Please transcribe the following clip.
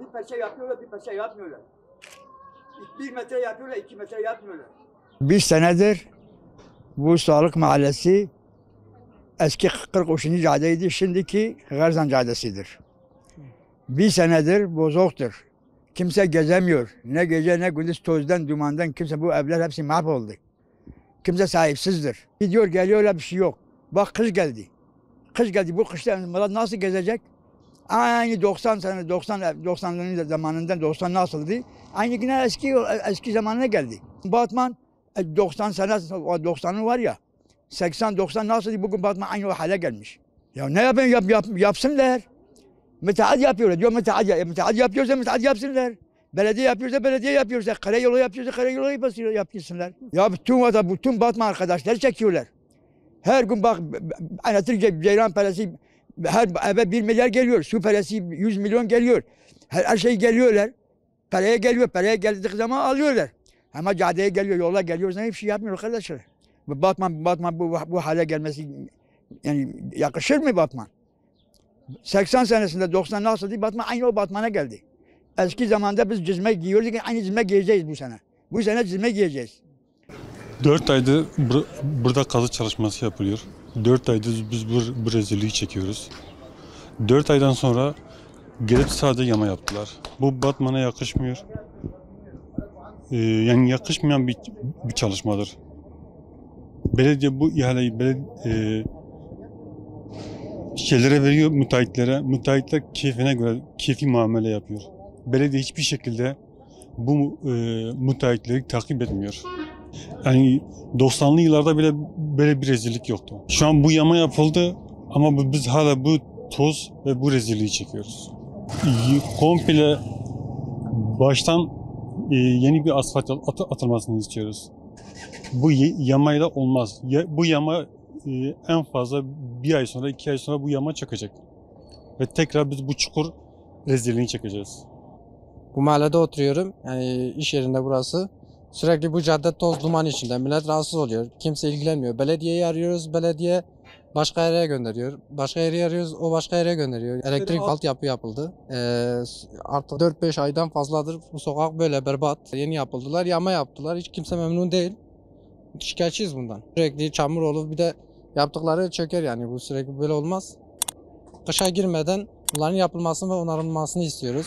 Bir metre yapıyorlar, bir metre yapmıyorlar. 1 metre yapıyorlar, 2 metre yapmıyorlar. Bir senedir bu Sağlık Mahallesi eski Kırkoşunlu Caddeydi, şimdiki Garzan Caddesi'dir. Bir senedir bozuktur. Kimse gezemiyor. Ne gece ne gündüz tozdan, dumandan kimse, bu evler hepsi mahvoldu. Kimse sahipsizdir. Gidiyor geliyorlar, bir şey yok. Bak kış geldi. Kış geldi, bu kışta millet nasıl gezecek? Aynı 90 sene, 90'ların zamanında 90 nasıldı? Aynı yine eski zamanına geldi. Batman 90 sene, 90'ı var ya, 80-90 nasıldı? Bugün Batman aynı o hale gelmiş. Ya ne yapayım, yapsınlar. Müteahhit yapıyorlar. Diyor müteahhit yapıyorsa müteahhit yapsınlar. Belediye yapıyorsa belediye yapıyorsa, karayolu yapıyorsa karayolu yapsınlar. Ya bütün Batman arkadaşları çekiyorlar. Her gün bak anlatır Ceylan Peresi, her eve 1 milyar geliyor. Su parası 100 milyon geliyor. Her şey geliyorlar. Paraya geliyor. Paraya geldiği zaman alıyorlar. Ama caddeye geliyor, yola geliyor. Hiçbir şey yapmıyor arkadaşlar. Batman bu hale gelmesi yani yakışır mı Batman? 80 senesinde 90 nasıldı? Batman aynı o Batman'a geldi. Eski zamanda biz cizme giyiyorduk. Aynı cizme giyeceğiz bu sene. Bu sene cizme giyeceğiz. 4 aydır burada kazı çalışması yapılıyor. 4 aydır biz bu rezilliği çekiyoruz. 4 aydan sonra gelip sadece yama yaptılar. Bu Batman'a yakışmıyor. Yani yakışmayan bir çalışmadır. Belediye bu ihaleyi şeylere veriyor, müteahhitlere. Müteahhitler keyfine göre keyfi muamele yapıyor. Belediye hiçbir şekilde bu müteahhitleri takip etmiyor. Yani 90'lı yıllarda bile böyle bir rezillik yoktu. Şu an bu yama yapıldı ama biz hala bu toz ve bu rezilliği çekiyoruz. Komple baştan yeni bir asfalt atılmasını istiyoruz. Bu yamayla olmaz. Bu yama en fazla 1 ay sonra, 2 ay sonra bu yama çökecek. Ve tekrar biz bu çukur rezilliğini çekeceğiz. Bu mahallede oturuyorum. Yani iş yerinde burası. Sürekli bu cadde toz duman içinde. Millet rahatsız oluyor. Kimse ilgilenmiyor. Belediyeyi arıyoruz. Belediye başka yere gönderiyor. Başka yere arıyoruz. O başka yere gönderiyor. Elektrik altyapı yapıldı. Artık 4-5 aydan fazladır bu sokak böyle berbat. Yeni yapıldılar. Yama yaptılar. Hiç kimse memnun değil. Şikayetçiyiz bundan. Sürekli çamur olur. Bir de yaptıkları çöker yani. Bu sürekli böyle olmaz. Kışa girmeden bunların yapılmasını ve onarılmasını istiyoruz.